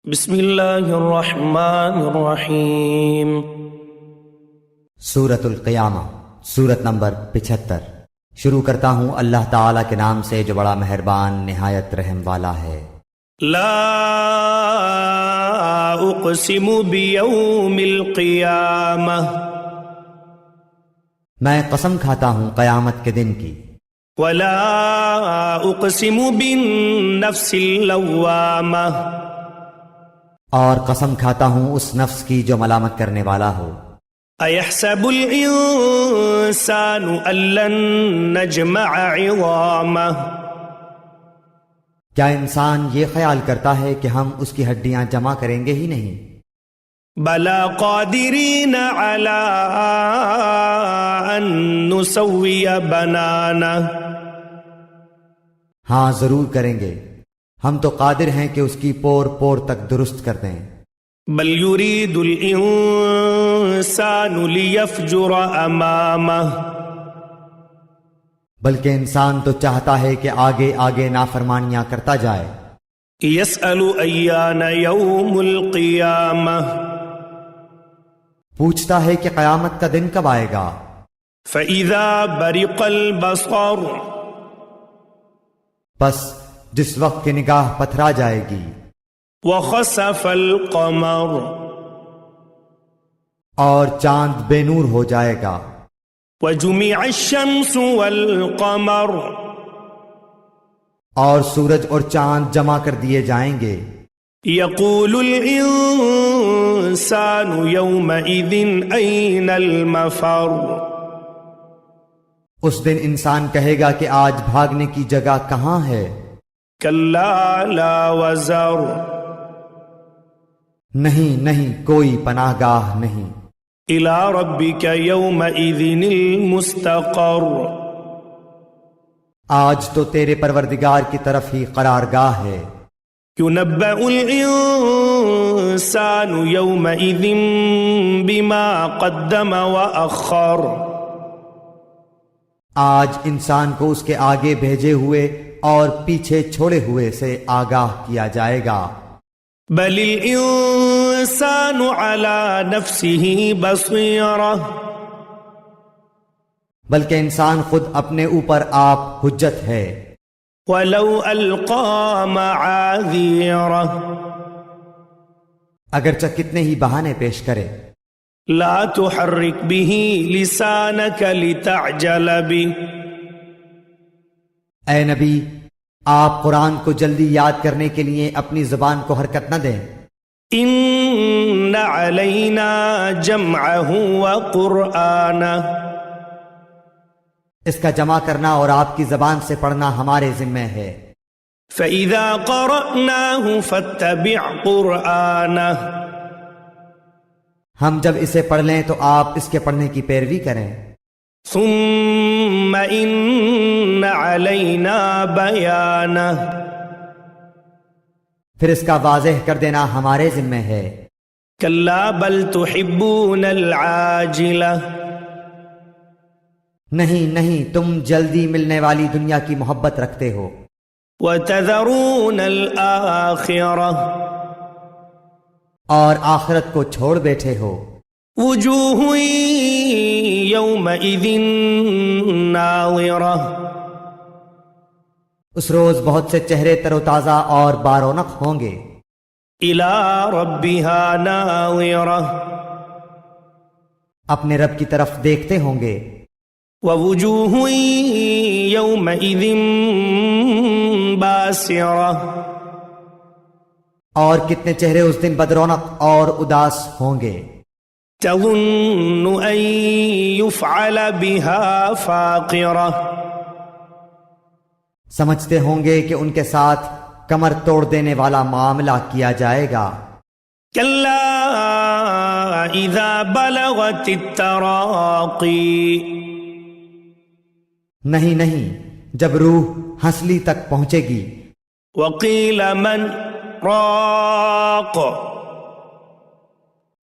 بسم اللہ الرحمن الرحیم۔ سورۃ القیامہ، سورت نمبر 75۔ شروع کرتا ہوں اللہ تعالیٰ کے نام سے جو بڑا مہربان نہایت رحم والا ہے۔ لا اقسم بیوم القیامہ، میں قسم کھاتا ہوں قیامت کے دن کی، ولا اقسم بالنفس اللوامہ، اور قسم کھاتا ہوں اس نفس کی جو ملامت کرنے والا ہو۔ ایحسب الانسان ان لن نجمع عظامہ، کیا انسان یہ خیال کرتا ہے کہ ہم اس کی ہڈیاں جمع کریں گے ہی نہیں؟ بلا قادرین علی ان نسوی بنانہ، ہاں ضرور کریں گے، ہم تو قادر ہیں کہ اس کی پور پور تک درست کر دیں۔ بل یرید الانسان لیفجر امامہ، بلکہ انسان تو چاہتا ہے کہ آگے آگے نافرمانیاں کرتا جائے۔ یسأل ایان یوم القیامہ، پوچھتا ہے کہ قیامت کا دن کب آئے گا۔ فإذا برق البصر، پس جس وقت کی نگاہ پتھرا جائے گی، وخسف القمر، اور چاند بے نور ہو جائے گا، وجمع الشمس والقمر، اور سورج اور چاند جمع کر دیے جائیں گے۔ یقول الانسان یومئذ این المفر، اس دن انسان کہے گا کہ آج بھاگنے کی جگہ کہاں ہے۔ کلا لا وزر، نہیں نہیں، کوئی پناہ گاہ نہیں۔ الی ربک یومئذ المستقر، آج تو تیرے پروردگار کی طرف ہی قرارگاہ ہے۔ ينبأ الإنسان يومئذ بما قدم وأخر، آج انسان کو اس کے آگے بھیجے ہوئے اور پیچھے چھوڑے ہوئے سے آگاہ کیا جائے گا۔ بل الإنسان على نفسه بصيرة، بلکہ انسان خود اپنے اوپر آپ حجت ہے۔ ولو ألقى معاذيره، اگرچہ کتنے ہی بہانے پیش کرے۔ لا تحرك به لسانك لتعجل به، اے نبی، آپ قرآن کو جلدی یاد کرنے کے لیے اپنی زبان کو حرکت نہ دیں۔ إن علينا جمعه وقرآنه، اس کا جمع کرنا اور آپ کی زبان سے پڑھنا ہمارے ذمہ ہے۔ فإذا قرأناه فاتبع قرآنه، ہم جب اسے پڑھ لیں تو آپ اس کے پڑھنے کی پیروی کریں۔ ثم إن علينا بيانه، پھر اس کا واضح کر دینا ہمارے ذمہ ہے۔ كلا بل تحبون العاجلة، نہیں نہیں، تم جلدی ملنے والی دنیا کی محبت رکھتے ہو، وتذرون الآخرة، اور آخرت کو چھوڑ بیٹھے ہو۔ وجوه يومئذ ناظرة، اس روز بہت سے چہرے تر و تازہ اور بارونق ہوں گے۔ إلى ربها ناظرة، اپنے رب کی طرف دیکھتے ہوں گے۔ ووجوه يومئذ باسرة، اور کتنے چہرے اس دن بدرونق اور اداس ہوں گے۔ تظن أن يفعل بها فاقرة، سمجھتے ہوں گے کہ ان کے ساتھ کمر توڑ دینے والا معاملہ کیا جائے گا۔ كلا إذا بلغت التراقي، نہیں نہیں، جب روح ہنسلی تک پہنچے گی۔ وقيل من راق،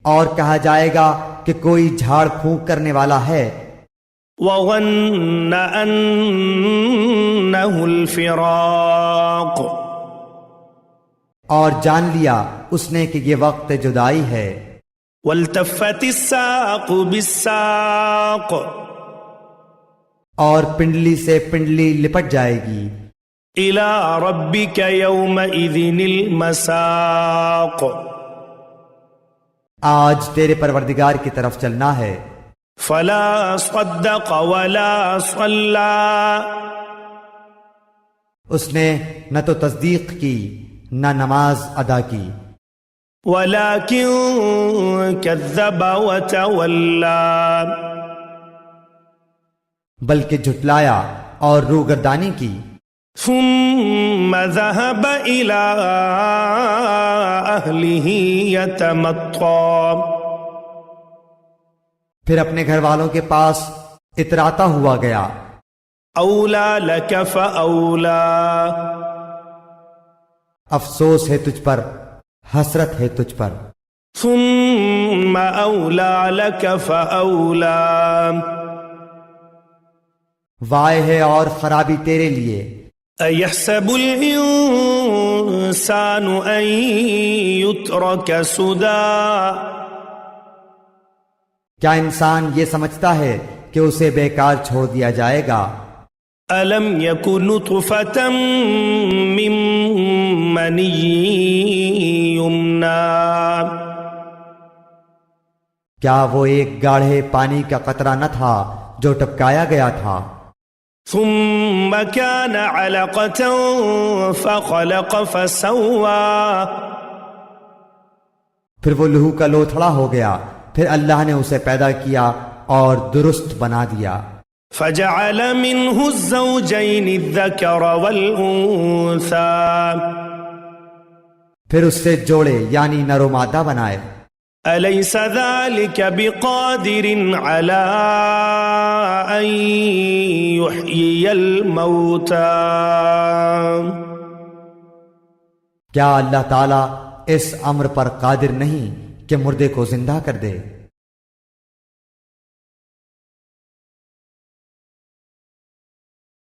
اور کہا جائے گا کہ کوئی جھاڑ پھونک کرنے والا ہے۔ وظن أنه الفراق، اور جان لیا اس نے کہ یہ وقت جدائی ہے، والتفت الساق بالساق، اور پنڈلی سے پنڈلی لپٹ جائے گی، إلى ربك يومئذ المساق، آج تیرے پروردگار کی طرف چلنا ہے۔ فلا صدق ولا صلى، اس نے نہ تو تصدیق کی نہ نماز ادا کی، ولكن كذب وتولى، بلکہ جھٹلایا اور روگردانی کی، ثم ذهب إلى أهله يتمطى، پھر اپنے گھر والوں کے پاس اتراتا ہوا گیا، أولى لك فأولى، افسوس ہے تجھ پر، حسرت ہے تجھ پر، ثم أولى لك فأولى، وائے ہے اور خرابی تیرے لیے۔ أيحسب الإنسان أن يترك سدى، کیا انسان یہ سمجھتا ہے کہ اسے بیکار چھوڑ دیا جائے گا؟ ألم يكن نطفة من مني يمنى، کیا وہ ایک گاڑھے پانی کا قطرہ نہ تھا جو ٹپکایا گیا تھا؟ ثم كان علقة فخلق فسوى، پھر وہ لہو کا لوتھڑا ہو گیا، پھر اللہ نے اسے پیدا کیا اور درست بنا دیا، فجعل منه الزوجين الذكر والأنثى، پھر اس سے جوڑے یعنی نر و مادہ بنائے۔ أليس ذلك بقادر على أن يحيي الموتى، کیا اللہ تعالیٰ اس امر پر قادر نہیں کہ مردے کو زندہ کر دے؟